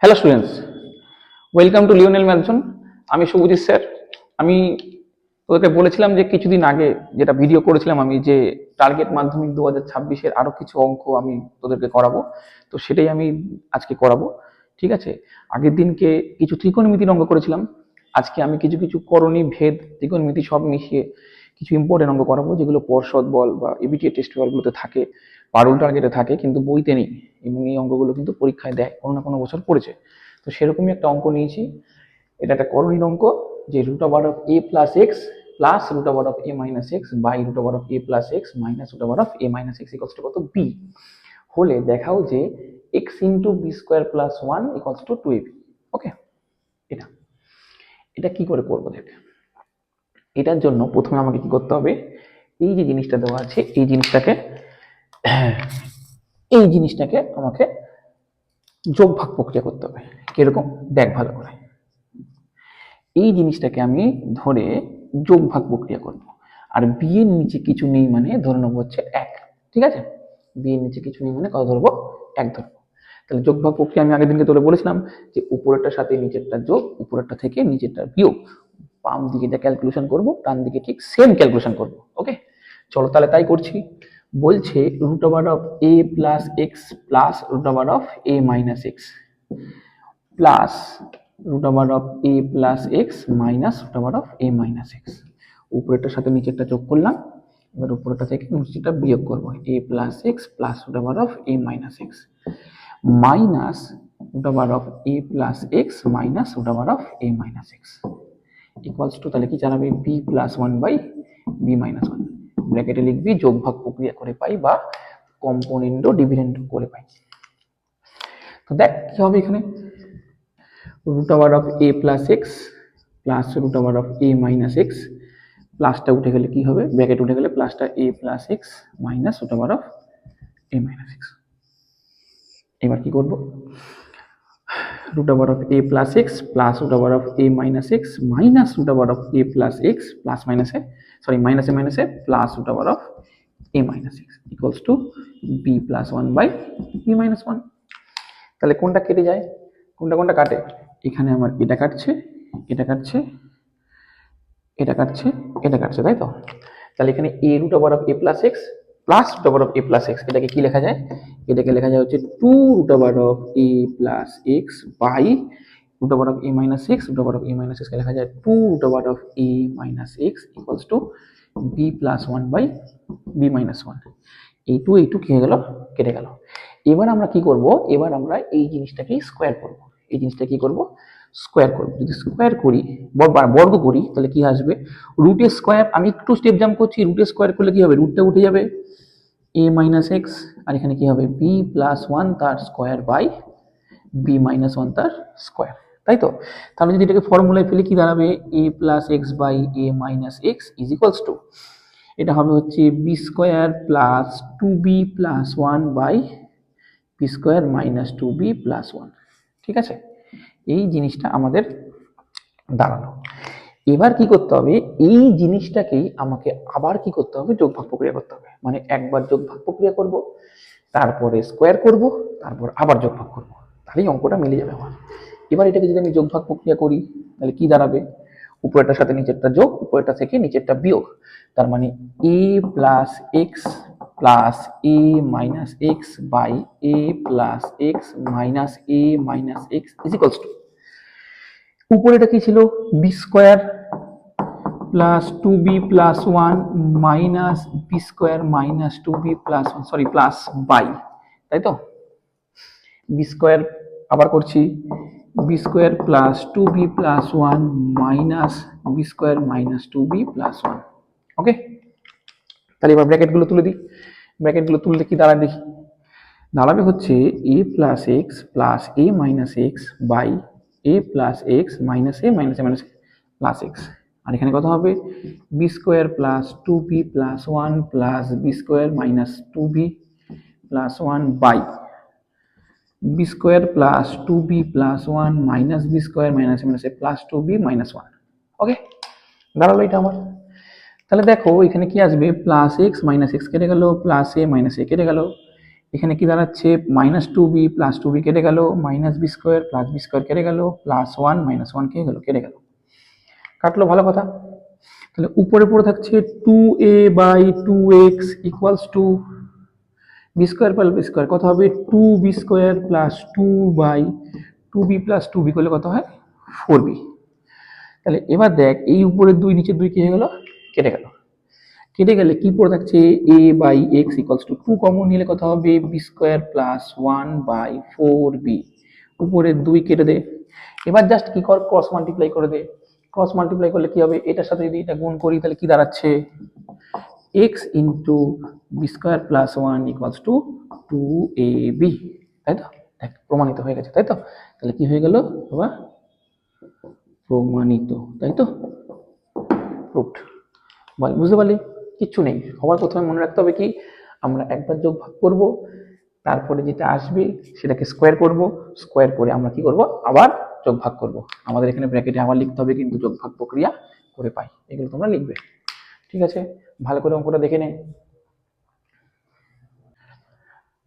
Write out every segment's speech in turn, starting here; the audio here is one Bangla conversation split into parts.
Hello students, welcome to Lionel Mathson. আমি শুভজিৎ স্যার। আমি তোদেরকে বলেছিলাম যে কিছুদিন আগে যেটা ভিডিও করেছিলাম আমি, যে টার্গেট মাধ্যমিক 2026-এর আরো কিছু অঙ্ক আমি তোদেরকে করাবো। তো সেটাই আমি আজকে করাবো, ঠিক আছে? আগের দিনকে কিছু ত্রিকোণমিতির অঙ্ক করেছিলাম, আজকে আমি কিছু কিছু করণী, ভেদ, ত্রিকোণমিতি সব মিশিয়ে কিছু ইম্পর্টেন্ট অঙ্ক করাবো, যেগুলো পর্ষদ বল বা এবিটিএ টেস্ট পেপারগুলোতে থাকে, পারুল টার্গেটে থাকে, কিন্তু বইতে নেই। এবং এই অঙ্কগুলো কিন্তু পরীক্ষায় দেয়, কোনো না কোনো বছর পড়েছে। তো সেরকমই একটা অঙ্ক নিয়েছি। এটা একটা করণীয় অঙ্ক, যে root over of A plus x plus root over of A minus x by root over of A plus x minus root over of A minus x equals to কত, বি। হলে দেখাও যে x into b square plus one equals to 2ab। Okay, এটা এটা কি করে করবো দেখ। এটার জন্য প্রথমে আমাকে কি করতে হবে, এই যে জিনিসটা দেওয়া আছে এই জিনিসটাকে আমাকে যোগ ভাগ প্রক্রিয়া করতে হবে। কিরকম দেখ ভালো করে। এই জিনিসটাকে আমি ধরে যোগ ভাগ প্রক্রিয়া করব, আর বি এর নিচে কিছু নেই মানে ধরে নেবো হচ্ছে এক। ঠিক আছে, বি এর নিচে কিছু নেই মানে কত ধরবো, এক ধরবো। তাহলে যোগ ভাগ প্রক্রিয়া আমি আগের দিনকে তোরে বলেছিলাম যে উপরেরটার সাথে নিচেরটা যোগ, উপরেরটা থেকে নিচেরটা বিয়োগ। বাম দিকে যা ক্যালকুলেশন করব, ডান দিকে ঠিক সেম ক্যালকুলেশন করব। ওকে, চলো তাহলে তাই করছি। বলছে root over of A plus x plus root over of A minus x plus root over of A plus x minus root over of A minus X. উপরেরটার সাথে নিচেরটা যোগ করলাম, এবার উপরেরটা থেকে নিচেরটা বিয়োগ করবো, A plus x plus root over of A minus X minus root over of A plus x minus root over of A minus X equals to, তাহলে কি জানাবে, B plus one by B minus one. ব্র্যাকেটে লিখবি যোগ ভাগ প্রক্রিয়া করে পাই বা কম্পোনেন্ট ডিভিডেন্ড করে পাই। তো দেখ কি হবে এখানে, root over of A plus x plus root over of A minus X, প্লাসটা উঠে গেলে কি হবে, ব্র্যাকেট উঠে গেলে প্লাসটা A plus x minus root over of A minus X. এবার কি করব, root over of a plus x plus root over of a minus x minus root over of a plus x plus minus a, sorry, minus a plus root over of a minus x equals to b plus 1 by b minus 1। তাহলে কোনটা কেটে যায়, কোনটা কোনটা কাটে, এখানে আমার এটা কাটছে, এটা কাটছে, এটা কাটছে, এটা কাটছে, তাই তো? তাহলে এখানে a root over of a plus x plus root over of A plus X, এটাকে কি লেখা যায়, এটাকে লেখা যায় হচ্ছে 2 root over of A plus x by root over of A minus X. Root over of A minus এক্সকে লেখা যায় 2 root over of A minus X equals to B plus one by B minus one. এই টু কি হয়ে গেল, কেটে গেল। এবার আমরা কি করব, এবার আমরা এই জিনিসটাকে স্কোয়ার করব। এই জিনিসটা কি করব, স্কোয়ার করব। যদি স্কোয়ার করি, বর্গ করি, তাহলে কি আসবে, রুটের স্কোয়ার। আমি একটু স্টেপ জাম্প করছি, রুটের স্কোয়ার করলে কি হবে, রুটটা উঠে যাবে, a মাইনাস এক্স, আর এখানে কি হবে, বি প্লাস ওয়ান তার square by B minus one তার স্কোয়ার, তাই তো? তাহলে যদি এটাকে ফর্মুলায় ফেলে কি দাঁড়াবে, A plus x by A minus X is equals to, এটা হবে হচ্ছে B square plus two B plus one by B square minus two B plus one. ঠিক আছে, এই জিনিসটা আমাদের দাঁড়ালো। এবার কি করতে হবে, এই জিনিসটাকেই আমাকে আবার কি করতে হবে, যোগ ভাগ প্রক্রিয়া করতে হবে। মানে একবার যোগ ভাগ প্রক্রিয়া করব, তারপরে স্কোয়ার করব, তারপর আবার যোগ ভাগ করব, তাহলেই অঙ্কটা মিলে যাবে আমার। এবার এটাকে যদি আমি যোগ ভাগ প্রক্রিয়া করি, তাহলে কি দাঁড়াবে, উপরেরটার সাথে নিচেরটা যোগ, উপরেরটা থেকে নিচেরটা বিয়োগ। তার মানে A plus x plus A minus x by A plus x minus A minus X is equals to, উপরেটা কি ছিল, B square plus two B plus one minus B square minus two B plus one, sorry plus by, তাই তো? বি স্কোয়ার আবার করছি, B square plus two B plus one minus B square minus two B plus one. Okay, তাহলে এবার ব্র্যাকেটগুলো তুলে দিই। ব্র্যাকেটগুলো তুললে কি দাঁড়ায় দেখি, দাঁড়াবে হচ্ছে A plus x plus A minus x by A plus x minus A minus A minus plus X. আর এখানে কত হবে, B square plus two B plus one plus B square minus two B plus one by B square plus two B plus one minus B square minus A minus A plus two B minus one. Okay, দাঁড়ালো এটা আমার। তাহলে দেখো এখানে কি আসবে, প্লাস এক্স মাইনাস এক্স কেটে গেল, প্লাস এ মাইনাস এ কেটে গেল। এখানে কি দাঁড়াচ্ছে -2b + 2b কেটে গেল, -b² + b² কেটে গেল, +1 -1 কে গেল কেটে গেল, কাটলো, ভালো কথা। তাহলে উপরে পড়ে থাকছে 2a/2x = b² + b² কত হবে 2b² + 2/2b + 2b করলে কত হয় 4b। তাহলে এবার দেখ এই উপরের 2 নিচের 2 কি হয়ে গেল কেটে গেল, কেটে গেলে কি পড়ে থাকছে a/x = 2 কমন নিলে কত হবে b² + 1/4b, উপরের 2 কেটে দে। এবার জাস্ট কি কর ক্রস মাল্টিপ্লাই করে দে, ক্রস মাল্টিপ্লাই করলে কি হবে এটার সাথে যদি এটা গুণ করি তাহলে কি দাঁড়াচ্ছে x * b² + 1 = 2ab, তাই তো, দেখ প্রমাণিত হয়ে গেছে, তাই তো। তাহলে কি হয়ে গেল বাবা প্রমাণিত, তাই তো, প্রুফড। বল বুঝতে পারলি, কিচ্ছু নেই। সবার প্রথমে মনে রাখতে হবে কি আমরা একবার যোগ ভাগ করব, তারপরে যেটা আসবে সেটাকে স্কোয়ার করব, স্কোয়ার করে আমরা কি করব আবার যোগ ভাগ করব। আমাদের এখানে ব্র্যাকেটে আবার লিখতে হবে কিন্তু যোগ ভাগ প্রক্রিয়া করে পাই, এগুলো তোমরা লিখবে, ঠিক আছে। ভালো করে অঙ্কটা দেখে নে।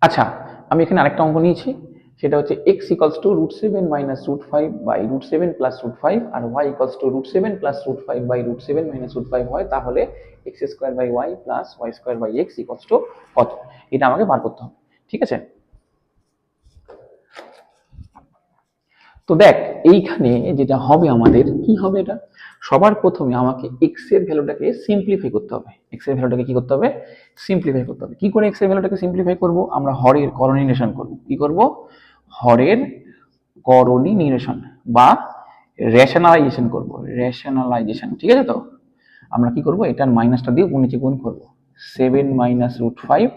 আচ্ছা, আমি এখানে আরেকটা অঙ্ক নিয়েছি, সেটা হচ্ছে x = √7 - √5/√7 + √5 আর y = √7 + √5/√7 - √5 হয়, তাহলে x² y + y² x কত, এটা আমাকে বার করতে হবে, ঠিক আছে। তো দেখ এইখানে যেটা হবে আমাদের কি হবে, এটা সবার প্রথমে আমাকে x এর ভ্যালুটাকে সিম্পলিফাই করতে হবে। x এর ভ্যালুটাকে কি করতে হবে সিম্পলিফাই করতে হবে। কি করে x এর ভ্যালুটাকে সিম্পলিফাই করব, আমরা হরের করণী নিরসন করব। কি করব হরের করণী নিরসন বা রেশনালাইজেশন করব, রেশনালাইজেশন, ঠিক আছে। তো আমরা কি করব এটার মাইনাসটা দিয়ে উপর নিচে গুণ করব, 7 - √5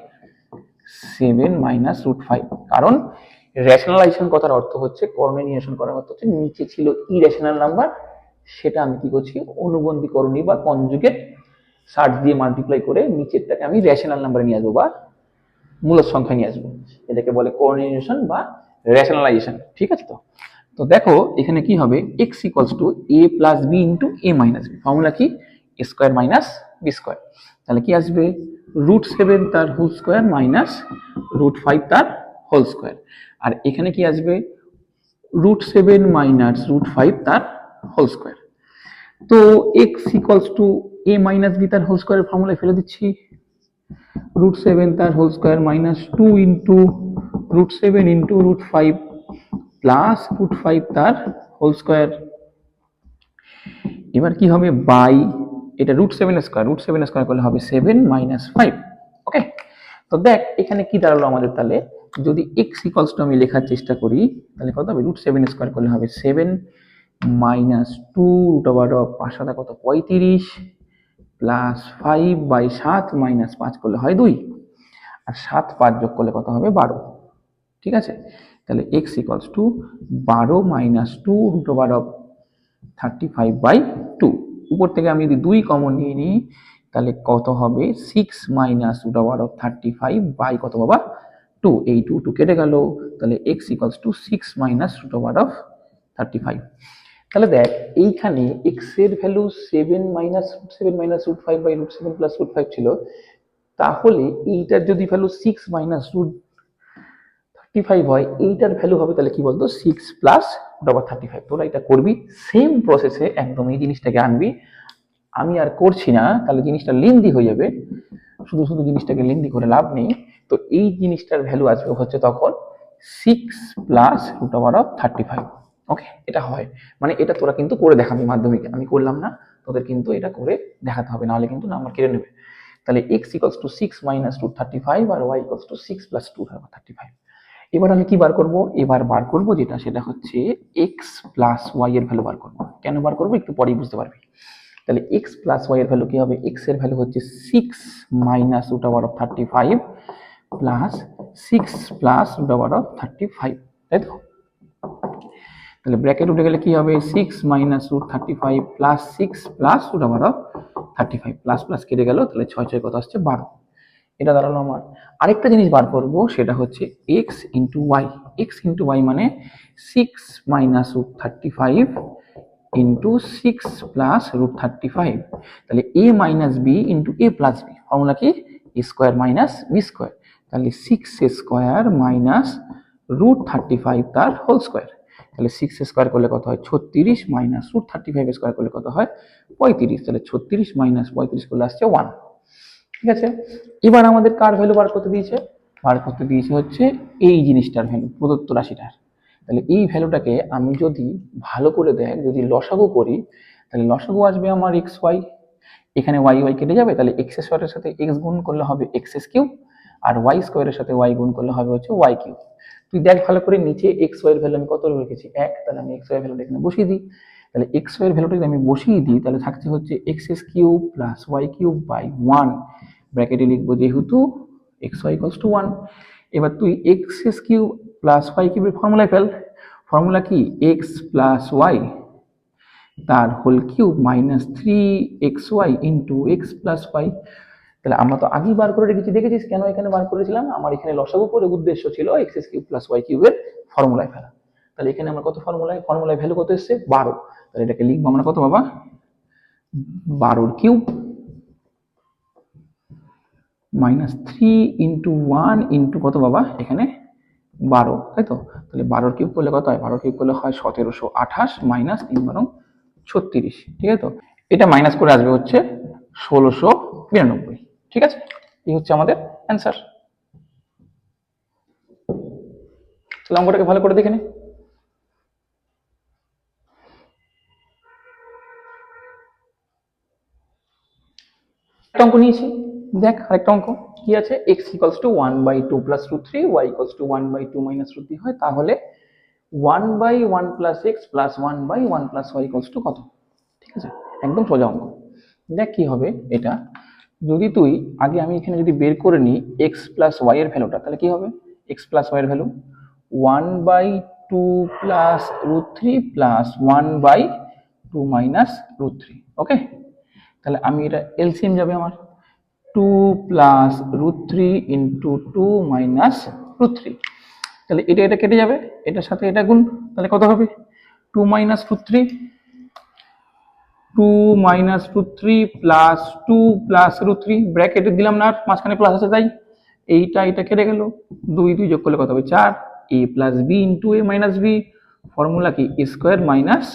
7 - √5, কারণ রেশনালাইজেশন কথার অর্থ হচ্ছে করণী নিরসন করার অর্থ হচ্ছে নিচে ছিল ইরেশনাল নাম্বার, সেটা আমি কি করছি অনুবন্ধী করণী বা কনজুগেট সার্চ দিয়ে মাল্টিপ্লাই করে নিচেরটাকে আমি রেশনাল নাম্বারে নিয়ে আসবো বা মূলদ সংখ্যা নিয়ে আসবো, এটাকে বলে করণী নিরসন বা রেশনালাইজেশন, ঠিক আছে। তো তো দেখো এখানে কি হবে x = a + b * a - b, formula কি a² - b², তাহলে কি আসবে √7 তার হোল স্কয়ার মাইনাস √5 তার হোল স্কয়ার, আর এখানে কি আসবে √7 - √5 তার হোল স্কয়ার। তো x = a - b তার হোল স্কয়ারের ফর্মুলায় ফেলে দিচ্ছি, √7 তার হোল স্কয়ার মাইনাস 2 * √7 * √5 প্লাস √5 তার হোল স্কয়ার। এবার কি হবে বাই এটা √7² করলে হবে 7 - 5, ওকে। তো দেখ এখানে কি দাঁড়ালো আমাদের, তাহলে যদি x = আমি লেখার চেষ্টা করি তাহলে কত হবে √7² করলে হবে 7 - 2 √5 কত 35 প্লাস 5/7 - 5 করলে হয় 2, আর 7 5 যোগ করলে কত হবে 12, ঠিক আছে। তাহলে x = 12 - 2 √35/2, উপর থেকে আমি যদি 2 কমন নিয়ে নিই তাহলে কত হবে 6 - √35 বাই কত বাবা 2, এই 2 2 কেটে গেল, তাহলে x = 6 - √35। তাহলে দেখ এইখানে x এর ভ্যালু 7 - √5/√7 + √5 ছিল, তাহলে এইটার যদি ভ্যালু 6 - √35 হয়, এইটার ভ্যালু হবে তাহলে কি বলতো 6 + √35। তোরা এটা করবি সেম প্রসেসে একদম এই জিনিসটাকে আনবি, আমি আর করছি না তাহলে জিনিসটা লেন্দি হয়ে যাবে, শুধু শুধু জিনিসটাকে লেন্দি করে লাভ নেই। তো এই জিনিসটার ভ্যালু আসবে হচ্ছে তখন 6 + √35, ওকে। এটা হয় মানে এটা তোরা কিন্তু করে দেখাবি মাধ্যমিকে, আমি করলাম না, তোদের কিন্তু এটা করে দেখাতে হবে, নাহলে কিন্তু নাম্বার কেটে নেবে। তাহলে x = 6 - √35 আর y = 6 + √35। এবার আমি কি বার করব, এবার বার করব যেটা সেটা হচ্ছে x + y এর ভ্যালু বার করব। কেন বার করব একটু পরেই বুঝতে পারবি। তাহলে x + y এর ভ্যালু কি হবে, x এর ভ্যালু হচ্ছে 6 - √35 প্লাস 6 + √35, তাই তো। তাহলে ব্র্যাকেট উঠে গেলে কি হবে 6 - √35 প্লাস 6 প্লাস √35, প্লাস প্লাস কেটে গেল, তাহলে 6 6 কত আসছে 12, এটা দাঁড়ালো আমার। আরেকটা জিনিস বার করব সেটা হচ্ছে x * y, x * y মানে 6 - √35 * 6 প্লাস √35, তাহলে a - b * a + b, formula কি a² - b², তাহলে 6 স্কোয়ার মাইনাস √35 তার হোল স্কোয়ার। তাহলে 6 স্কোয়ার করলে কত হয় 36, মাইনাস √35 স্কোয়ার করলে কত হয় 35। তাহলে 36 মাইনাস 35 করলে আসছে 1। ঠিক আছে, এবার আমাদের কার ভ্যালু বার করতে দিয়েছে? বার করতে দিয়েছে হচ্ছে এই জিনিসটার ভ্যালু, প্রদত্ত রাশিটার। তাহলে এই ভ্যালুটাকে আমি যদি ভালো করে দেখ, যদি লসাগু করি, তাহলে লসাগু আসবে আমার এক্স ওয়াই, এখানে ওয়াই ওয়াই কেটে যাবে, তাহলে এক্স স্কোয়ারের সাথে এক্স গুণ করলে হবে এক্স কিউব, আর ওয়াই স্কোয়ারের সাথে ওয়াই গুণ করলে হবে হচ্ছে ওয়াই কিউব। তুই দেখ ভালো করে, নিচে এক্স ওয়াই এর ভ্যালু আমি কত রেখেছি 1, তাহলে আমি এক্স ওয়াই এর ভ্যালুটা এখানে বসিয়ে দিই। তাহলে এক্স ওয়াই এর ভ্যালুটা যদি আমি বসিয়ে দিই, তাহলে থাকছে হচ্ছে x cube plus y cube by 1, ব্র্যাকেটে লিখবো যেহেতু এক্স ওয়াই ইকুয়ালস টু 1। এবার তুই এক্স কিউব প্লাস ওয়াই কিউবের ফর্মুলায় ফেল। ফর্মুলা কি? এক্স প্লাস ওয়াই তার whole cube minus 3xy into x plus y. তাহলে আমরা তো আগেই বার করে রেখেছি, দেখেছিস কেন এখানে বার করেছিলাম? আমার এখানে লসাগু করে উদ্দেশ্য ছিল এক্স কিউব প্লাস ওয়াই কিউবের ফর্মুলায় ফেলা। তাহলে এখানে আমরা কত ফর্মুলায় ভ্যালু কত এসছে 12। তাহলে এটাকে লিখবো আমরা কত বাবা, 12 কিউব মাইনাস 3 ইন্টু 1 ইন্টু কত বাবা, এখানে 12, তাই তো? তাহলে 12 কিউব করলে কত হয়? 12 কিউব করলে হয় 1728 মাইনাস 3 12 36। ঠিক আছে তো? এটা মাইনাস করে আসবে হচ্ছে 1692। ঠিক আছে, এই হচ্ছে আমাদের অ্যান্সার। তাহলে অঙ্কটাকে ভালো করে দেখে নে। একটা অঙ্ক নিয়েছি, দেখ আরেকটা অঙ্ক কি আছে, x equals to 1/2 plus √3, y equals to 1/2 minus √3 হয়, তাহলে 1/1 plus x plus 1/1 plus y equals to কত? ঠিক আছে, একদম সোজা অঙ্ক। দেখ কি হবে এটা, যদি তুই আগে আমি এখানে যদি বের করে নিই এক্স প্লাস ওয়াই এর ভ্যালুটা, তাহলে কি হবে? এক্স প্লাস ওয়াই এর ভ্যালু 1/2 প্লাস √3 প্লাস 1/2 মাইনাস √3। ওকে, তাহলে আমি এটা এলসিএম যাবে আমার 2 প্লাস √3 ইন্টু 2 মাইনাস √3। তাহলে এটা এটা কেটে যাবে, এটার সাথে এটা গুণ, তাহলে কত হবে 2 মাইনাস √3, 2 মাইনাস √3 প্লাস 2 প্লাস √3, ব্র্যাকেটে দিলাম না, মাঝখানে প্লাস আছে তাই এইটা এটা কেটে গেল, 2 2 যোগ করলে কত হবে 4, a plus b into a minus b, formula কি a square minus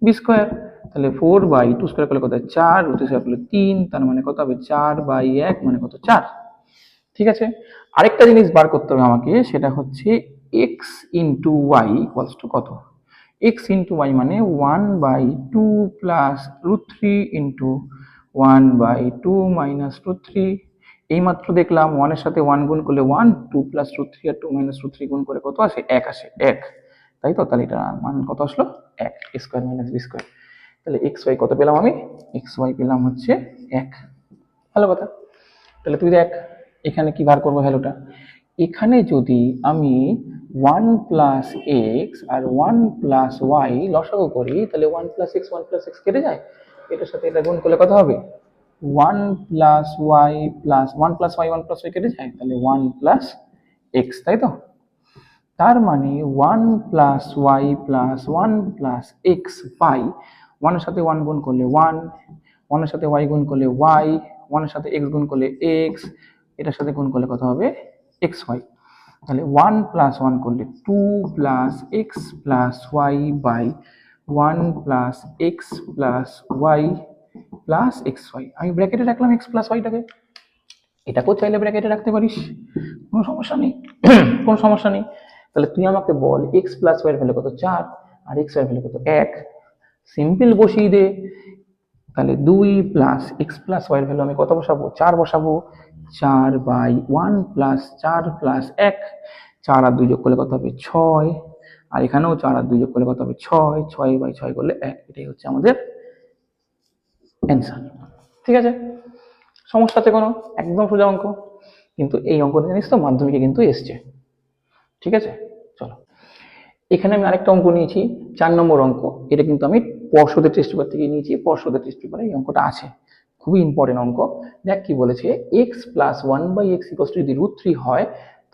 B square. তাহলে 4/2 স্কোয়ার করলে কত হয় 4, √3 স্কোয়ার করলে 3, তার মানে কত হবে 4/1 মানে কত 4। ঠিক আছে, আরেকটা জিনিস বার করতে হবে আমাকে, সেটা হচ্ছে x into y equals to কত? x ইন্টু ওয়াই মানে 1/2 প্লাস √3 ইন্টু 1/2 মাইনাস √3। এইমাত্র দেখলাম 1 এর সাথে 1 গুণ করলে 1, 2 প্লাস √3 আর 2 মাইনাস √3 গুণ করে কত আসে 1 আসে 1, তাই তো? তাহলে এটা মান কত আসলো 1, স্কোয়ার মাইনাস বি স্কোয়ার। তাহলে এক্স ওয়াই কত পেলাম আমি? এক্স ওয়াই পেলাম হচ্ছে 1। ভালো কথা। তাহলে তুই দেখ এখানে কি বার করবো ভ্যালুটা, এখানে যদি আমি 1 প্লাস এক্স আর 1 প্লাস ওয়াই লসাগু করি, তাহলে 1 প্লাস এক্স কেটে যায়, এটার সাথে এটা গুণ করলে কত হবে 1 plus y plus 1 plus y কেটে যায়, তাহলে 1 প্লাস এক্স, তাই তো? তার মানে 1 plus y plus 1 plus x by 1 এর সাথে 1 গুণ করলে 1, 1 এর সাথে ওয়াই গুণ করলে ওয়াই, 1 এর সাথে এক্স গুণ করলে এক্স, এটার সাথে গুণ করলে কত হবে এক্স ওয়াই। তাহলে 1 প্লাস 1 করলে 2 plus x plus y by 1 plus x plus y plus x y. আমি ব্র্যাকেটে রাখলাম এক্স প্লাস ওয়াইটাকে, এটাকেও চাইলে ব্র্যাকেটে রাখতে পারিস, কোনো সমস্যা নেই কোনো সমস্যা নেই। তাহলে তুই আমাকে বল এক্স প্লাস ওয়াই এর ভ্যালু কত 4 আর এক্স ওয়াই এর ভ্যালু কত 1, সিম্পল বসিয়ে দে। তাহলে 2 প্লাস এক্স প্লাস ওয়াই এর ভ্যালু আমি কত বসাবো 4 বসাবো, 4/1 প্লাস 4 প্লাস 1, 4 আর 2 যোগ করলে কত হবে 6, আর এখানেও 4 আর 2 যোগ করলে কত হবে 6, 6/6 করলে 1। এটাই হচ্ছে আমাদের অ্যান্সার। ঠিক আছে, সমস্যা আছে কোনো? একদম সোজা অঙ্ক, কিন্তু এই অঙ্কটা জানিস তো মাধ্যমিকে কিন্তু এসছে। ঠিক আছে, চলো এখানে আমি আরেকটা অঙ্ক নিয়েছি 4 নম্বর অঙ্ক, এটা কিন্তু আমি পর্ষদের টেস্ট পেপার থেকে নিয়েছি, পর্ষদের টেস্ট পেপারে এই অঙ্কটা আছে, খুবই ইম্পর্টেন্ট অঙ্ক। দেখ কি বলেছে, x plus 1/x equals to যদি √3 হয়,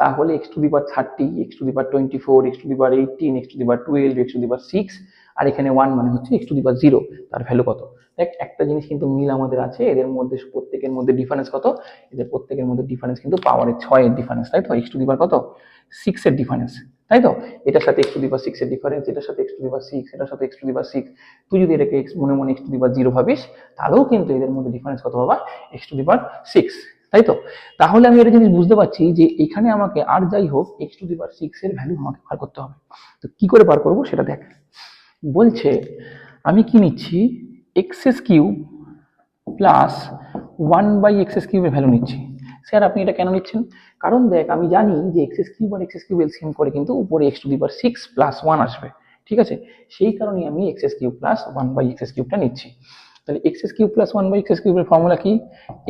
তাহলে x to the power 30, x to the power 24, x to the power 18, x to the power 12, x to the power 6, আর এখানে 1 মানে হচ্ছে x টু দি পাওয়ার 0, তার ভ্যালু কত? দেখ একটা জিনিস কিন্তু মিল আমাদের আছে, এদের মধ্যে প্রত্যেকের মধ্যে ডিফারেন্স কত, এদের প্রত্যেকের মধ্যে ডিফারেন্স কিন্তু পাওয়ারের 6 এর ডিফারেন্স, তাই তো, এক্স টু দি পাওয়ার কত 6 এর ডিফারেন্স, তাই তো, এটার সাথে এক্স টু দি পাওয়ার 6 এর ডিফারেন্স, এটার সাথে এক্স টু দি পাওয়ার 6, এটার সাথে এক্স টু দি পাওয়ার 6, তুই যদি এটাকে এক্স মনে মনে এক্স টু দি পাওয়ার 0 ভাবিস, তাহলেও কিন্তু এদের মধ্যে ডিফারেন্স কত বাবা, এক্স টু দি পাওয়ার 6, তাই তো। তাহলে আমি একটা জিনিস বুঝতে পারছি যে এখানে আমাকে আর যাই হোক এক্স টু দি পাওয়ার 6 এর ভ্যালু আমাকে বার করতে হবে। তো কি করে বার করবো সেটা দেখ। বলছে আমি কি নিচ্ছি, এক্স কিউব প্লাস 1/x কিউবের ভ্যালু নিচ্ছি। স্যার আপনি এটা কেন নিচ্ছেন? কারণ দেখ আমি জানি যে এক্স কিউব আর এক্স কিউব এলসিএম করে কিন্তু উপরে x to the power 6 plus 1 আসবে, ঠিক আছে, সেই কারণে আমি এক্স কিউব প্লাস 1/x কিউবটা নিচ্ছি। তাহলে এক্স কিউব প্লাস 1/x কিউবের ফর্মুলা কি,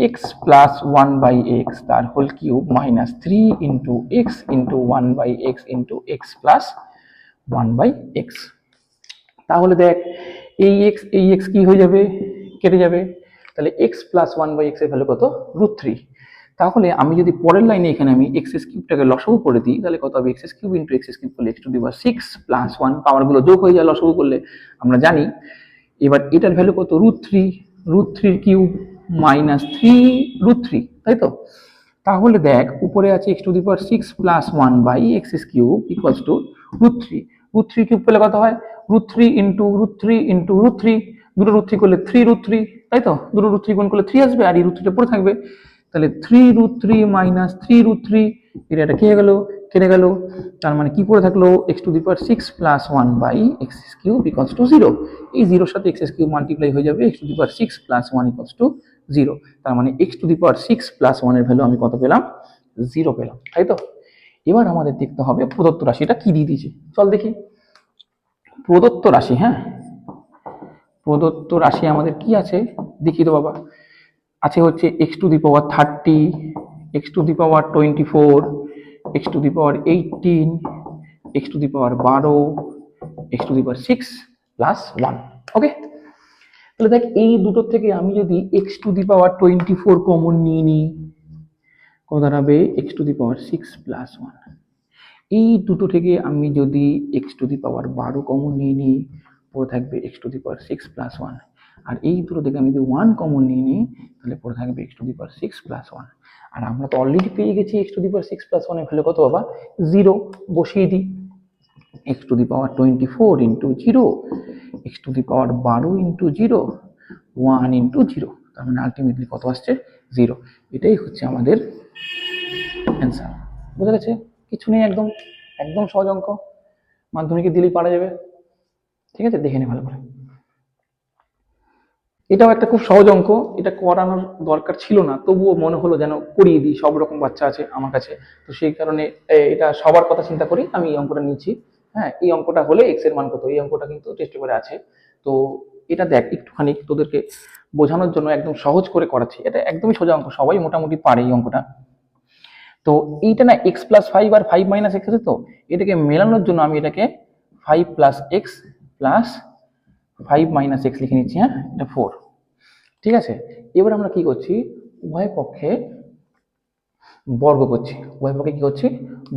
এক্স প্লাস 1/x তার whole cube minus 3 into x into 1/x into x plus 1/x। তাহলে দেখ এই এক্স কি হয়ে যাবে, কেটে যাবে, তাহলে এক্স প্লাস 1/x এর ভ্যালু কত, √3। তাহলে আমি যদি পরের লাইনে এখানে আমি এক্স কিউবটাকে লসাগু করে দিই, তাহলে কত হবে, X cube into X cube করলে X to the power 6 plus 1, পাওয়ারগুলো যোগ হয়ে যায় লসাগু করলে আমরা জানি। এবার এটার ভ্যালু কত, √3, √3 কিউব মাইনাস 3 √3, তাই তো। তাহলে দেখ উপরে আছে x to the power 6 plus 1/x cube equals to √3, √3 cube পেলে কত হয়, √3 ইন্টু √3 ইন্টু √3, দুটো √3 করলে 3 √3, তাই তো, দুটো √3 গুণ করলে 3 আসবে আর এই √3টা পড়ে থাকবে, তাহলে 3 √3 মাইনাস 3 √3, এটা খেয়ে গেল, কেটে গেল, তার মানে কি পড়ে থাকলো, x to the power 6 plus 1/x cube equals to 0, এই 0 সাথে এক্স কিউব মাল্টিপ্লাই হয়ে যাবে, x to the power 6 plus 1 equals to 0, তার মানে x to the power 6 plus 1 এর ভ্যালু আমি কত পেলাম, 0 পেলাম, তাই তো। এবার আমাদের দেখতে হবে প্রদত্ত রাশিটা কি দিয়ে দিয়েছে, চল দেখি। প্রদত্ত রাশি, হ্যাঁ প্রদত্ত রাশি আমাদের কি আছে দেখি তো বাবা, আছে হচ্ছে x to the power 30, x to the power 24, x to the power 18, x to the power 12, x to the power 6 plus 1, ওকে। তাহলে দেখ এই দুটো থেকে আমি যদি x to the power 24 common নিয়ে নিই, কত দাঁড়াবে, x to the power 6 plus 1, এই দুটো থেকে আমি যদি x to the power 12 common নিয়ে নিই, পড়ে থাকবে x to the power 6 plus 1, আর এই দুটো থেকে আমি যদি 1 কমন নিয়ে নিই, তাহলে পড়ে থাকবে x to the power 6 plus 1, আর আমরা তো অলরেডি পেয়ে গেছি x to the power 6 plus 1 এর ভ্যালু কত বাবা, 0, বসিয়ে দিই, x to the power 24 into 0, x to the power 12 into 0, 1 into 0, তার মানে আলটিমেটলি কত আসছে, 0, এটাই হচ্ছে আমাদের অ্যান্সার। বুঝা গেছে, কিছু নেই, একদম একদম সহজ অঙ্ক, মাধ্যমিকে দিলেই পারা যাবে, ঠিক আছে, দেখে নে ভালো করে। এটাও একটা খুব সহজ অঙ্ক, এটা করানোর দরকার ছিল না, তবুও মনে হলো যেন করিয়ে দিই, সব রকম বাচ্চা আছে আমার কাছে, তো সেই কারণে এটা সবার কথা চিন্তা করি আমি এই অঙ্কটা নিচ্ছি। হ্যাঁ, এই অঙ্কটা হলে এক্স এর মান কত, এই অঙ্কটা কিন্তু টেস্ট পেপারে আছে, তো এটা দেখ একটুখানি তোদেরকে বোঝানোর জন্য একদম সহজ করে করাচ্ছি, এটা একদমই সোজা অঙ্ক, সবাই মোটামুটি পারে এই অঙ্কটা। তো এইটা না এক্স প্লাস 5 আর 5 মাইনাস এক্স আছে, তো এটাকে মেলানোর জন্য আমি এটাকে 5 plus x plus 5 minus x লিখে নিচ্ছি, হ্যাঁ এটা 4, ঠিক আছে। এবার আমরা কি করছি, উভয় পক্ষে বর্গ করছি, উভয় পক্ষে কি করছি,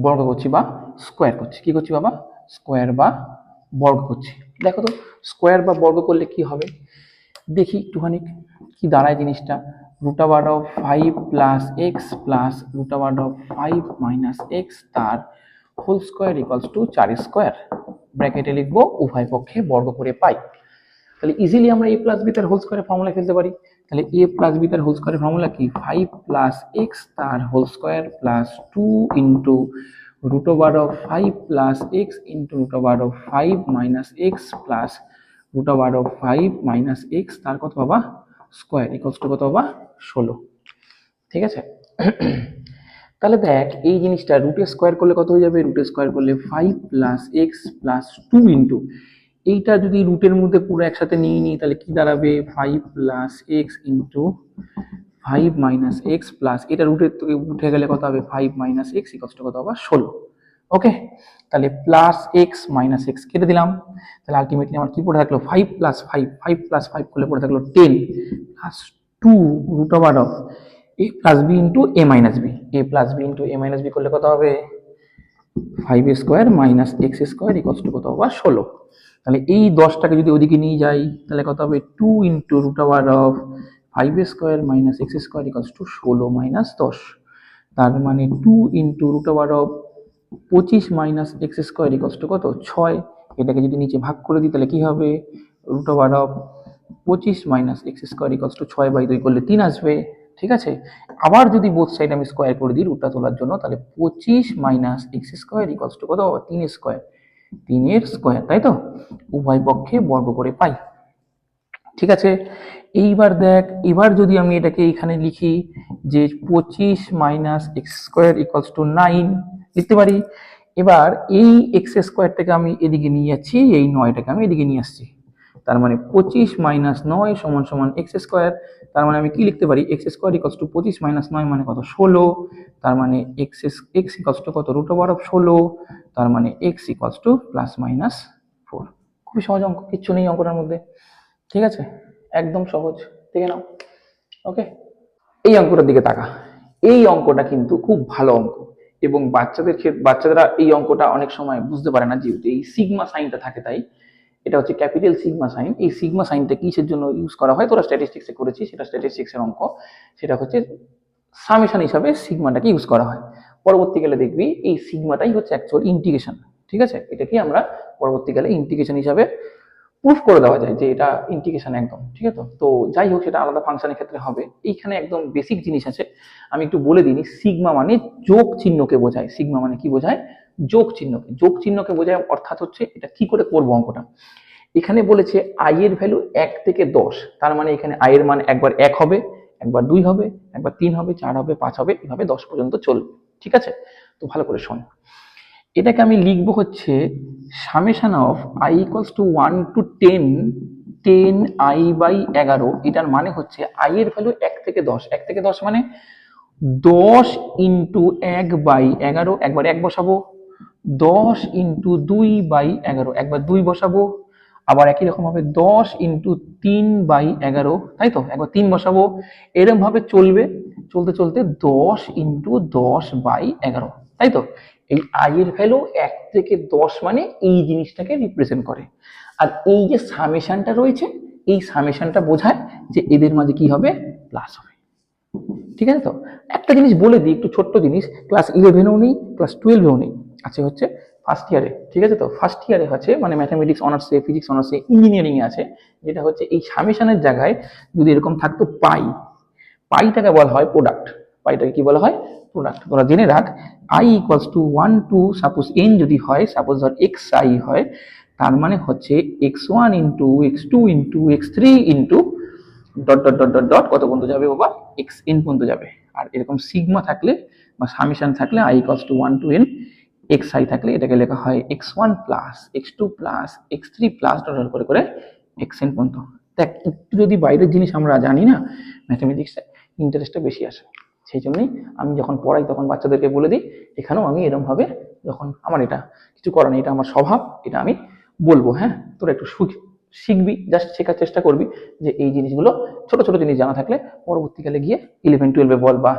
বর্গ করছি বা স্কোয়ার করছি, কি করছি বাবা, স্কোয়ার বা বর্গ করছি। দেখো তো স্কোয়ার বা বর্গ করলে কি হবে, দেখি একটুখানি কি দাঁড়ায় জিনিসটা, root over of 5 plus x plus root over of 5 minus x তার whole square equals to 4 square, ব্র্যাকেটে লিখবো উভয় পক্ষে বর্গ করে পাই। তাহলে ইজিলি আমরা এ প্লাস বি তার হোল স্কোয়ারের ফর্মুলা ফেলতে পারি, তাহলে এ প্লাস বি তার হোল স্কোয়ারের ফর্মুলা কি, 5 প্লাস এক্স তার whole square plus 2 into root over of 5 plus x into root over of 5 minus x plus root over of 5 minus x তার কত বাবা স্কোয়ার ইকুয়ালস টু কত বাবা 16, ঠিক আছে। তাহলে দেখ এই জিনিসটা রুটে স্কোয়ার করলে কত হয়ে যাবে, রুটে স্কোয়ার করলে 5 প্লাস এক্স প্লাস 2 ইন্টু, এইটা যদি রুটের মধ্যে পুরো একসাথে নিয়ে নিই তাহলে কি দাঁড়াবে, 5 plus x into 5 minus x plus, এটা রুটের থেকে উঠে গেলে কত হবে, 5 মাইনাস এক্স ইকুয়ালস টু কত হবে 16, ওকে। তাহলে প্লাস এক্স মাইনাস এক্স কেটে দিলাম, তাহলে আলটিমেটলি আমার কি পড়ে থাকলো, 5 প্লাস 5, 5 প্লাস 5 করলে পড়ে থাকলো 10 plus 2 root over of A plus b into a minus b, a plus b into a minus b করলে কত হবে 5² minus x square equals to কত হবে 16। তাহলে এই 10টাকে যদি ওদিকে নিয়ে যাই তাহলে কত হবে 2 into root over of 5² minus x square equals to 16 minus 10। তার মানে 2 into root over of 25 minus x square equals to কত 6। এটাকে যদি নিচে ভাগ করে দিই তাহলে কি হবে root over of 25 minus x square equals to 6/2 করলে 3 আসবে। ঠিক আছে, আবার যদি বোথ সাইড আমি স্কোয়ার করে দিই রুটটা তোলার জন্য তাহলে 25 minus x square equals to কত 3 স্কোয়ার, 3 স্কোয়ার, তাই তো উভয় পক্ষে বর্গ করে পাই। ঠিক আছে, এইবার দেখ, এবার যদি আমি এটাকে এখানে লিখি যে 25 minus x square equals two 9 লিখতে পারি। এবার এই এক্স স্কোয়ারটাকে আমি এদিকে নিয়ে যাচ্ছি, এই 9টাকে আমি এদিকে নিয়ে আসছি। তার মানে 25 মাইনাস 9 সমান সমান এক্স স্কোয়ার। তার মানে আমি কি লিখতে পারি x square equals two 25 minus 9 মানে কত 16। তার মানে এক্স ইকুয়ালস টু কত রুট ওভার অফ 16। তার মানে x equals two plus minus 4। খুবই সহজ অঙ্ক, কিচ্ছু নেই অঙ্কটার মধ্যে। ঠিক আছে, একদম সহজ, দেখে নাও। ওকে, এই অঙ্কটার দিকে তাকা। এই অঙ্কটা কিন্তু খুব ভালো অঙ্ক এবং বাচ্চারা এই অঙ্কটা অনেক সময় বুঝতে পারে না, যেহেতু এই সিগমা সাইনটা থাকে তাই। এটা হচ্ছে ক্যাপিটাল সিগমা সাইন। এই সিগমা সাইনটা কিসের জন্য ইউজ করা হয় তোরা স্ট্যাটিস্টিক্সে করেছিস, সেটা স্ট্যাটিস্টিক্সের অঙ্ক। সেটা হচ্ছে সামেশন হিসাবে সিগমাটাকে ইউজ করা হয়। পরবর্তীকালে দেখবি এই সিগমাটাই হচ্ছে অ্যাকচুয়াল ইন্টিগ্রেশন। ঠিক আছে, এটাকে আমরা পরবর্তীকালে ইন্টিগ্রেশন হিসাবে প্রুফ করে দেওয়া যায় যে এটা ইন্টিগ্রেশন একদম। ঠিক আছে, তো যাই হোক সেটা আলাদা ফাংশনের ক্ষেত্রে হবে। এইখানে একদম বেসিক জিনিস আছে, আমি একটু বলে দিই। সিগমা মানে যোগ চিহ্নকে বোঝায়। সিগমা মানে কি বোঝায় যোগ চিহ্নকে বোঝায়। অর্থাৎ হচ্ছে এটা কি করে করবো অঙ্কটা। এখানে বলেছে আই এর ভ্যালু 1 থেকে 10। তার মানে এখানে আই এর মান একবার 1 হবে, একবার 2 হবে, একবার 3 হবে, 4 হবে, 5 হবে, এভাবে 10 পর্যন্ত চলবে। ঠিক আছে, তো ভালো করে শোন। এটাকে আমি লিখবো হচ্ছে summation of i equals to 1 to 10 i by 11। এটার মানে হচ্ছে আই এর ভ্যালু 1 থেকে 10। 1 থেকে 10 মানে 10 ইন্টু 1/11, একবার 1 বসাবো। 10 ইন্টু 2/11, একবার 2 বসাবো। আবার একই রকম ভাবে 10 ইন্টু 3/11, তাই তো একবার 3 বসাবো। এরকম ভাবে চলবে, চলতে চলতে 10 ইন্টু 10/11, তাই তো। এই আই এর ভ্যালু 1 থেকে 10 মানে এই জিনিসটাকে রিপ্রেজেন্ট করে। আর এই যে সামেশনটা রয়েছে, এই সামেশনটা বোঝায় যে এদের মাঝে কি হবে প্লাস হবে। ঠিক আছে, তো একটা জিনিস বলে দিই, একটু ছোট্ট জিনিস, ক্লাস 11-এও নেই, ক্লাস 12-এও নেই, আছে হচ্ছে ফার্স্ট ইয়ারে। ঠিক আছে, তো ফার্স্ট ইয়ারে আছে মানে ম্যাথামেটিক্স অনার্সে, ফিজিক্স অনার্সে, ইঞ্জিনিয়ারিং এ আছে, যেটা হচ্ছে এই সামেশনের জায়গায় যদি এরকম থাকতো পাইটাকে বলা হয় প্রোডাক্ট। পাইটাকে কি বলা হয় প্রোডাক্ট। তোরা জেনে রাখ, i equals to 1 to suppose n যদি হয়, সাপোজ ধর এক্স আই হয়, তার মানে হচ্ছে x1 into x2 into x3 into dot dot dot dot dot কত পর্যন্ত যাবে বাবা এক্স এন পর্যন্ত যাবে। আর এরকম সিগমা থাকলে বা সামেশন থাকলে i equals to 1 to n x i থাকলে এটাকে লেখা হয় x1 plus x2 plus x3 plus dot dot করে করে এক্স এন পর্যন্ত। দেখ, একটু যদি বাইরের জিনিস আমরা জানি না, ম্যাথামেটিক্সে ইন্টারেস্টটা বেশি আসে। সেই জন্যই আমি যখন পড়াই তখন বাচ্চাদেরকে বলে দিই, এখানেও আমি এরকম ভাবে, যখন আমার এটা কিছু করার নেই, এটা আমার স্বভাব, এটা আমি বলবো। হ্যাঁ, তোরা একটু শিখবি, জাস্ট শেখার চেষ্টা করবি যে এই জিনিসগুলো ছোট ছোট জিনিস জানা থাকলে পরবর্তীকালে গিয়ে 11-12-এ বল, বা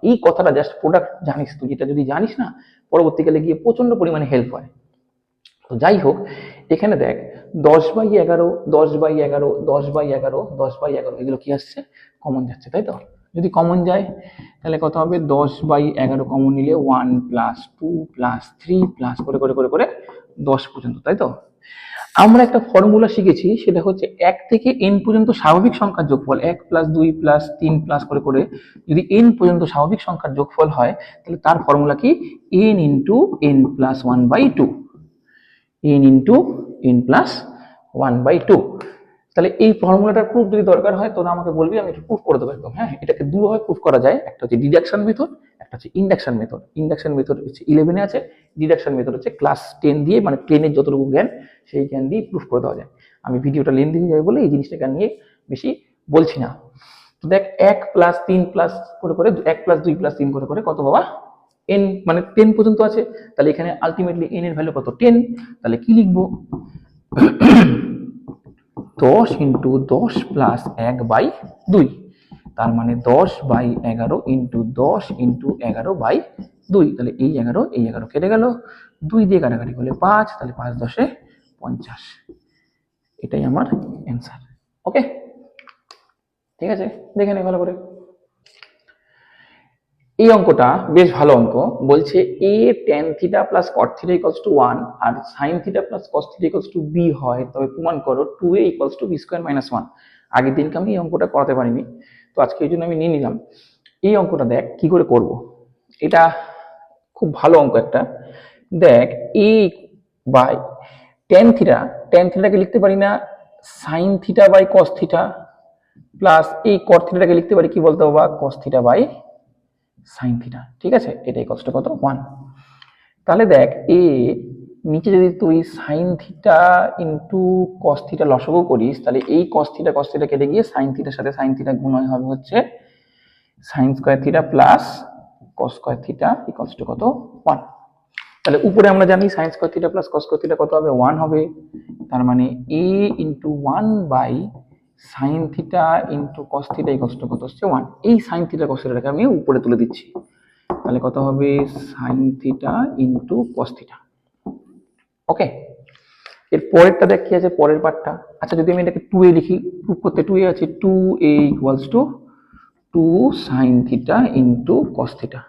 এই কথাটা জাস্ট প্রোডাক্ট জানিস তুই, যেটা যদি জানিস না পরবর্তীকালে গিয়ে প্রচন্ড পরিমাণে হেল্প হয়। তো যাই হোক, এখানে দেখ 10/11, 10/11, 10/11, 10/11, এগুলো কি আসছে কমন যাচ্ছে, তাই তো। যদি কমন যায় তাহলে কত হবে 10/11 কমন নিলে 1 প্লাস 2 প্লাস 3 প্লাস করে করে করে করে 10 পর্যন্ত, তাই তো। আমরা একটা ফর্মুলা শিখেছি, সেটা হচ্ছে 1 থেকে n পর্যন্ত স্বাভাবিক সংখ্যার যোগফল, 1 প্লাস 2 প্লাস 3 প্লাস করে করে যদি n পর্যন্ত স্বাভাবিক সংখ্যার যোগফল হয় তাহলে তার ফর্মুলা কি n into n plus 1/2, n into n plus 1/2। তাহলে এই ফর্মুলাটার প্রুফ যদি দরকার হয় তোরা আমাকে বলবি, আমি প্রুফ করে দেবো একদম। হ্যাঁ, এটাকে দুভাবে প্রুফ করা যায়, একটা হচ্ছে ডিডাকশন মেথড, একটা হচ্ছে ইন্ডাকশন মেথড। ইন্ডাকশন মেথড হচ্ছে 11-এ আছে, ডিডাকশন মেথড হচ্ছে ক্লাস 10 দিয়ে, মানে 10-এর যতটুকু জ্ঞান সেই জ্ঞান দিয়ে প্রুফ করে দেওয়া যায়। আমি ভিডিওটা লেন্দি হয়ে যাবে বলে এই জিনিসটাকে নিয়ে বেশি বলছি না। তো দেখ 1 প্লাস 3 প্লাস করে করে 1 প্লাস 2 প্লাস 3 করে করে কত বাবা n, মানে 10 পর্যন্ত আছে। তাহলে এখানে আলটিমেটলি n এর ভ্যালু কত 10। তাহলে কি লিখবো 10 ইন্টু 10 প্লাস 1/2, তার মানে 10/11 ইন্টু 10 ইন্টু 11/2। 2, তাহলে এই 11 কেটে গেল, 2 দিয়ে কাটাকাটি করলে 5, তাহলে 5 10 50। এটাই আমার অ্যান্সার। ওকে, ঠিক আছে, দেখে নে ভালো করে। এই অঙ্কটা বেশ ভালো অঙ্ক। বলছে a tan theta plus cot theta equals to 1 আর sin theta plus cos theta equals two b হয়, তবে প্রমাণ করো 2a ইকুয়ালস টু b স্কয়ার মাইনাস 1। আগের দিনকে আমি এই অঙ্কটা করাতে পারিনি, তো আজকে এই জন্য আমি নিয়ে নিলাম। এই অঙ্কটা দেখ কি করে করব। এটা খুব ভালো অঙ্ক একটা। দেখ a বাই tan থিটাকে লিখতে পারি না sin theta by cos theta, plus এই cot থিটাকে লিখতে পারি কি বলতে বাবা, cos theta by sin theta. ঠিক আছে, এটাই কষ্ট কত 1। তাহলে দেখ এ নিচে যদি তুই sin theta into cos theta লসাগু করিস, তাহলে এই cos থিটা কেটে গিয়ে sin থিটার সাথে sin থিটা গুণ হবে হচ্ছে sin square theta plus cos square theta equals to কত 1। তাহলে উপরে আমরা জানি sin square theta plus cos square theta কত হবে 1 হবে। তার মানে a into 1 by sin theta into cos theta equals to কত হচ্ছে 1। এই sin থিটা cos থিটাটাকে আমি উপরে তুলে দিচ্ছি, তাহলে কত হবে sin theta into cos theta. Okay, এর পরেরটা দেখ কি আছে, পরের পার্টটা। আচ্ছা যদি আমি এটাকে 2a লিখি, প্রুফ করতে 2a আছে, 2a ইকুয়ালস two 2 sin theta into cos theta.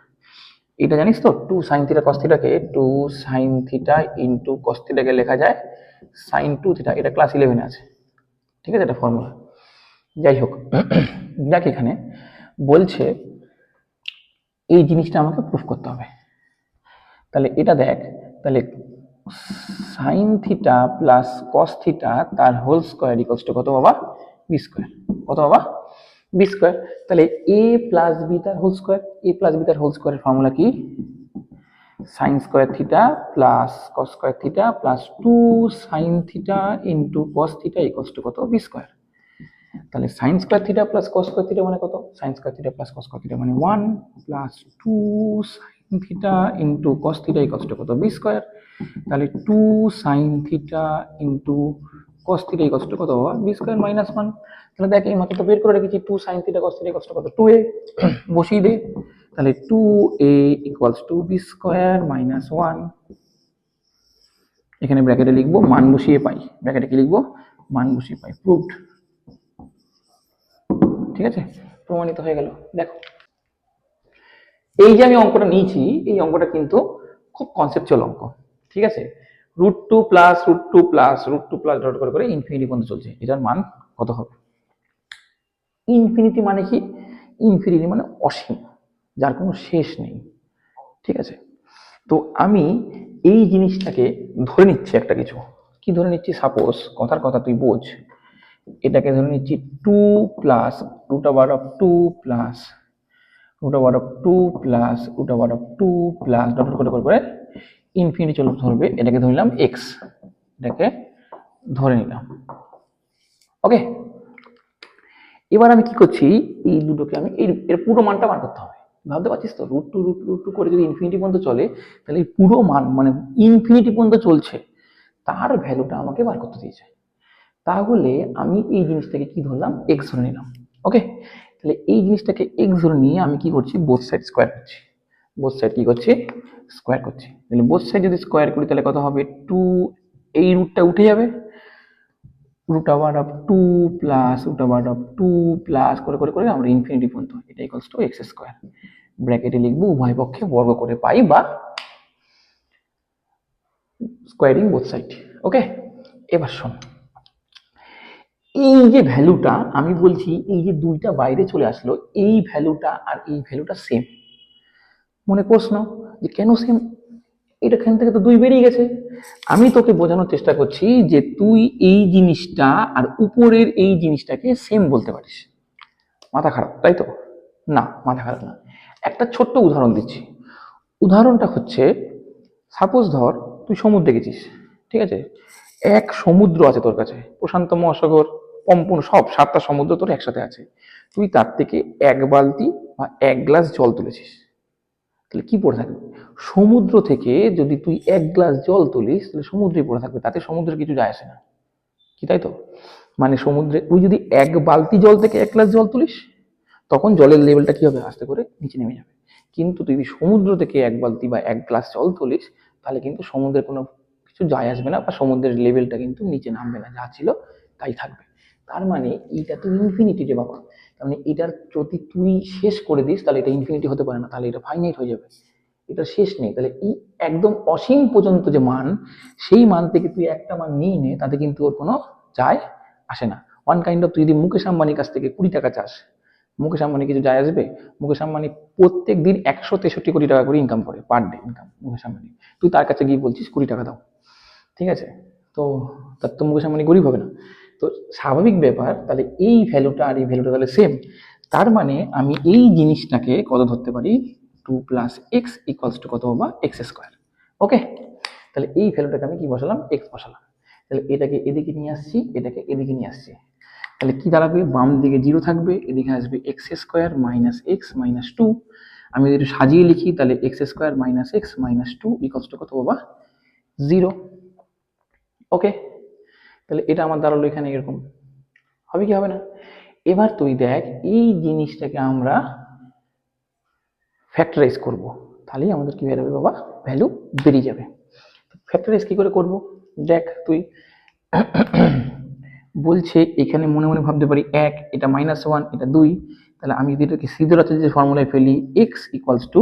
এটা জানিস তো 2 sin theta cos থিটাকে 2 sin theta into cos থিটাকে লেখা যায় sin 2 থিটা। এটা ক্লাস 11 আছে, ঠিক আছে, এটা ফর্মুলা। যাই হোক, দেখ এখানে বলছে এই জিনিসটা আমাকে প্রুফ করতে হবে। তাহলে এটা দেখ, তাহলে sin theta plus cos theta তার হোল স্কয়ার ইকুয়ালস টু কত বাবা, b স্কয়ার। কত বাবা, b স্কয়ার। তাহলে a প্লাস b তার whole square, a plus b তার হোল স্কয়ারের ফর্মুলা কি, sin square theta plus cos square theta plus 2 sin theta into cos theta equals to কত, b স্কয়ার। তাহলে sin square theta plus cos square theta মানে কত, sin square theta plus cos square theta মানে 1 plus 2 sin theta into cos theta equals to কত, b স্কয়ার। তাহলে 2 sin theta into cos theta equals to কত বাবা, b স্কয়ার মাইনাস 1। তাহলে দেখ এই মাত্র তো বের করে রেখেছি 2 sin theta cos theta equals to কত, 2a। বসিয়ে দে, তাহলে 2a ইকুয়ালস টু b স্কয়ার মাইনাস 1। এখানে ব্র্যাকেটে লিখবো মান বসিয়ে পাই, ব্র্যাকেটে কি লিখবো, মান বসিয়ে পাই, প্রুভড। ঠিক আছে, প্রমাণিত হয়ে গেল। দেখো এই যে আমি অঙ্কটা নিয়েছি, এই অঙ্কটা কিন্তু খুব কনসেপচুয়াল অঙ্ক। ঠিক আছে, √2 প্লাস √2 প্লাস √2 প্লাস ডট করে করে ইনফিনিটি পর্যন্ত চলছে। এটার মান কত হবে? ইনফিনিটি মানে কি, ইনফিনিটি মানে অসীম, যার কোনো শেষ নেই। ঠিক আছে, তো আমি এই জিনিসটাকে ধরে নিচ্ছি একটা কিছু, কি ধরে নিচ্ছি, সাপোজ কথার কথা তুই বোঝ, এটাকে ধরে নিচ্ছি 2 plus √2 plus √2 plus √2 plus dot করে করে করে ইনফিনিটি চলে ধরবে, এটাকে ধরে নিলাম x, এটাকে ধরে নিলাম। ওকে, এবার আমি কি করছি, এই দুটোকে আমি এর পুরো মানটা বার করতে হবে। ভাবতে পারছিস তো, √2 করে যদি ইনফিনিটি পর্যন্ত চলে, তাহলে এই পুরো মান মানে ইনফিনিটি পর্যন্ত চলছে তার ভ্যালুটা আমাকে বার করতে দিয়েছে। তাহলে আমি এই জিনিসটাকে কি ধরলাম, x ধরে নিলাম। ওকে, তাহলে এই জিনিসটাকে x ধরে নিয়ে আমি কি করছি, বোথ সাইড স্কয়ার করছি। বোথ সাইড কি করছি, স্কয়ার করছি। তাহলে বোথ সাইড যদি স্কয়ার করি তাহলে কত হবে, 2, এই রুটটা উঠে যাবে, √2 প্লাস √2 প্লাস করে করে করে আমরা ইনফিনিটি পর্যন্ত, এটা ইকুয়ালস টু x স্কয়ার। ব্র্যাকেটে লিখবো উভয় পক্ষে বর্গ করে পাই বা স্কয়ারিং বোথ সাইড। ওকে, এবার শোন, এই যে ভ্যালুটা আমি বলছি, এই যে দুইটা বাইরে চলে আসলো, এই ভ্যালুটা আর এই ভ্যালুটা সেম। মনে প্রশ্ন যে কেন সেম, এটা এখান থেকে তো 2 বেরিয়ে গেছে। আমি তোকে বোঝানোর চেষ্টা করছি যে তুই এই জিনিসটা আর উপরের এই জিনিসটাকে সেম বলতে পারিস। মাথা খারাপ তাই তো? না, মাথা খারাপ না। একটা ছোট্ট উদাহরণ দিচ্ছি। উদাহরণটা হচ্ছে, সাপোজ ধর তুই সমুদ্রে গেছিস, ঠিক আছে, এক সমুদ্র আছে তোর কাছে, প্রশান্ত মহাসাগর, সম্পূর্ণ সব 7টা সমুদ্র তোর একসাথে আছে। তুই তার থেকে 1 বালতি বা 1 গ্লাস জল তুলেছিস, তাহলে কি পড়ে থাকবে? সমুদ্র থেকে যদি তুই 1 গ্লাস জল তুলিস তাহলে সমুদ্রেই পড়ে থাকবে, তাতে সমুদ্রের কিছু যায় আসে না, কি তাই তো? মানে সমুদ্রে তুই যদি 1 বালতি জল থেকে 1 গ্লাস জল তুলিস, তখন জলের লেভেলটা কি হবে, আস্তে করে নিচে নেমে যাবে। কিন্তু তুই যদি সমুদ্র থেকে 1 বালতি বা 1 গ্লাস জল তুলিস, তাহলে কিন্তু সমুদ্রের কোনো কিছু যায় আসবে না, বা সমুদ্রের লেভেলটা কিন্তু নিচে নামবে না, যা ছিল তাই থাকবে। তার মানে এটা তো ইনফিনিটি রে বাবা। তার মানে এটার যদি তুই শেষ করে দিস, তাহলে এটা ইনফিনিটি হতে পারে না, তাহলে এটা ফাইনাইট হয়ে যাবে। এটা শেষ নেই। তাহলে এই একদম অসীম পর্যন্ত যে মান, সেই মান থেকে তুই একটা মান নিয়ে নে, তাতে কিন্তু ওর কোনো যায় আসে না। ওয়ান কাইন্ড অফ, তুই যদি মুকেশ আম্বানির কাছ থেকে 20 টাকা চাস, মুকেশ আম্বানি কিছু যায় আসবে? মুকেশ আম্বানি প্রত্যেক দিন 163 কোটি টাকা করে ইনকাম করে, per day income Mukesh Ambani. তুই তার কাছে গিয়ে বলছিস 20 টাকা দাও, ঠিক আছে? তো তার তো মুকেশ আম্বানি গরিব হবে না? তো স্বাভাবিক ব্যাপার, তাহলে এই ভ্যালুটা আর এই ভ্যালুটা তাহলে সেম। তার মানে আমি এই জিনিসটাকে কত ধরতে পারি, 2 + x = কত বা x²। ওকে, তাহলে এই ভ্যালুটাকে আমি কি বসালাম, x বসালাম। তাহলে এটাকে এদিকে নিয়ে আসছি, এটাকে এদিকে নিয়ে আসছি, তাহলে কি দাঁড়াবে, বাম দিকে 0 থাকবে, এদিকে আসবে x² - x - 2। আমি যদি একটু সাজিয়ে লিখি, তাহলে x² - x - 2 = কত বাবা, 0। ওকে, তাহলে এটা আমার দাঁড়ালো এখানে এরকম। হবে কি হবে না? এবার তুই দেখ, এই জিনিসটাকে আমরা ফ্যাক্টরাইজ করব, তাহলেই আমাদের কি বেরোবে বাবা, ভ্যালু বেরিয়ে যাবে। ফ্যাক্টরাইজ কি করে করব, দেখ তুই বলছে এখানে মনে মনে ভাবতে পারি 1, এটা -1, এটা 2। তাহলে আমি যদি এটাকে সিদ্ধার্থের যে ফর্মুলায় ফেলি, x =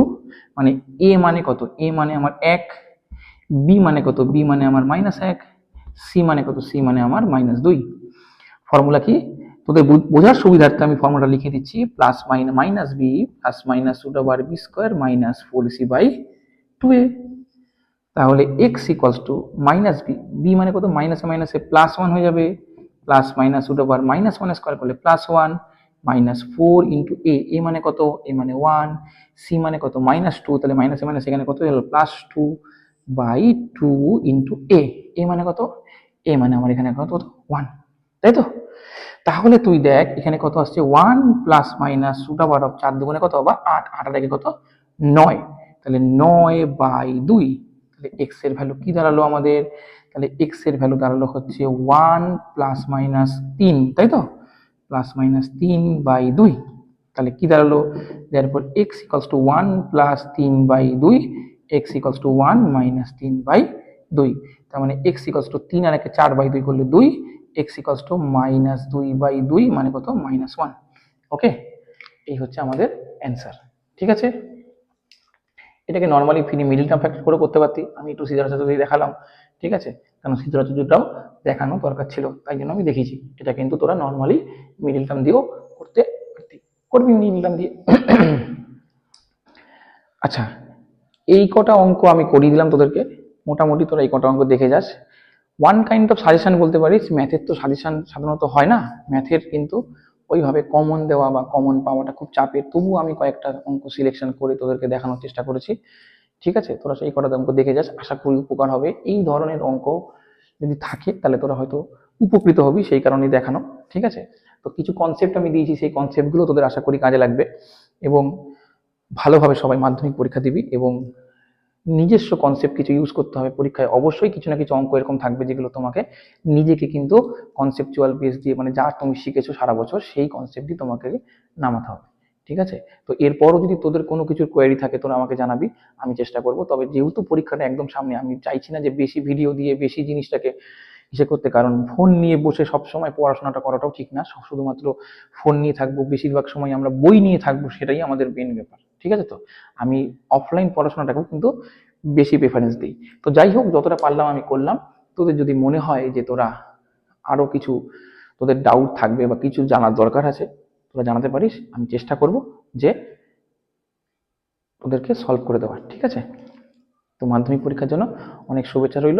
মানে a মানে কত, a মানে আমার 1, b মানে কত, b মানে আমার -1, c মানে কত, c মানে আমার -2। ফর্মুলা কি, তোদের বোঝার সুবিধার্থে আমি ফর্মুলাটা লিখে দিচ্ছি, plus minus b plus minus root over b square minus 4c/2a। তাহলে x = মাইনাস বি, বি মানে কত, মাইনাসে মাইনাসে +1 হয়ে যাবে, plus minus root over -1 square করলে +1 মাইনাস 4 ইন্টু এ, এ মানে কত, এ মানে 1, সি মানে কত -2, তাহলে মাইনাসে মাইনাস এখানে কত হলো, +2/2 ইন্টু এ, এ মানে কত, এ মানে আমার এখানে কত, 1, তাই তো? তাহলে তুই দেখ এখানে কত আসছে, 1 plus minus root over of 4 দুগুণে কত বা 8, 8 আর একে কত, 9। তাহলে 9/2, তাহলে এক্স এর ভ্যালু কি দাঁড়ালো আমাদের, তাহলে এক্স এর ভ্যালু দাঁড়ালো হচ্ছে 1 প্লাস মাইনাস 3, তাই তো, প্লাস মাইনাস 3/2। তাহলে কি দাঁড়ালো, তারপর x equals to 1 plus 3/2, x equals to 1 minus 3/2। তার মানে এক্স ইকুয়ালস টু 3 আর একে 4/2 করলে 2, এক্স ইকুয়ালস টু -2/2 মানে কত, -1। ওকে, এই হচ্ছে আমাদের অ্যান্সার। ঠিক আছে, এটাকে নর্মালি ফিনি মিডল টার্ম ফ্যাক্টর করে করতে পারতি, আমি একটু সিদ্ধার্থ দিয়ে দেখালাম। ঠিক আছে, কারণ সিদ্ধার্থ দুটাও দেখানো দরকার ছিল, তাই জন্য আমি দেখিয়েছি। এটা কিন্তু তোরা নর্মালি মিডল টার্ম দিয়েও করতে পারতি, করবি মিডল টার্ম দিয়ে। আচ্ছা, এই কটা অঙ্ক আমি করিয়ে দিলাম তোদেরকে, মোটামুটি তোরা এই কটা অঙ্ক দেখে যাস। ওয়ান কাইন্ড অফ সাজেশন বলতে পারিস, ম্যাথের তো সাজেশন সাধারণত হয় না, ম্যাথের কিন্তু ওইভাবে কমন দেওয়া বা কমন পাওয়াটা খুব চাপের, তবুও আমি কয়েকটা অঙ্ক সিলেকশন করে তোদেরকে দেখানোর চেষ্টা করেছি। ঠিক আছে, তোরা সেই কটা অঙ্ক দেখে যাস, আশা করি উপকার হবে। এই ধরনের অঙ্ক যদি থাকে তাহলে তোরা হয়তো উপকৃত হবি, সেই কারণেই দেখানো। ঠিক আছে, তো কিছু কনসেপ্ট আমি দিয়েছি, সেই কনসেপ্টগুলো তোদের আশা করি কাজে লাগবে, এবং ভালোভাবে সবাই মাধ্যমিক পরীক্ষা দিবি, এবং নিজস্ব কনসেপ্ট কিছু ইউজ করতে হবে পরীক্ষায়। অবশ্যই কিছু না কিছু অঙ্ক এরকম থাকবে যেগুলো তোমাকে নিজেকে কিন্তু কনসেপচুয়াল বেস দিয়ে, মানে যা তুমি শিখেছো সারা বছর সেই কনসেপ্টই তোমাকে নামাতে হবে। ঠিক আছে, তো এরপরও যদি তোদের কোনো কিছুর কোয়েরি থাকে তোরা আমাকে জানাবি, আমি চেষ্টা করব। তবে যেহেতু পরীক্ষাটা একদম সামনে, আমি চাইছি না যে বেশি ভিডিও দিয়ে বেশি জিনিসটাকে ইসে করতে, কারণ ফোন নিয়ে বসে সবসময় পড়াশোনাটা করাটাও ঠিক না। শুধুমাত্র ফোন নিয়ে থাকবো, বেশিরভাগ সময় আমরা বই নিয়ে থাকবো, সেটাই আমাদের মেন ব্যাপার। ঠিক আছে, তো আমি অফলাইন পড়াশোনাটাকেও কিন্তু বেশি প্রেফারেন্স দিই। তো যাই হোক, যতটা পারলাম আমি করলাম। তোদের যদি মনে হয় যে তোরা আরো কিছু, তোদের ডাউট থাকবে বা কিছু জানার দরকার আছে, তোরা জানাতে পারিস, আমি চেষ্টা করব যে তোদেরকে সলভ করে দেওয়ার। ঠিক আছে, তো মাধ্যমিক পরীক্ষার জন্য অনেক শুভেচ্ছা রইল।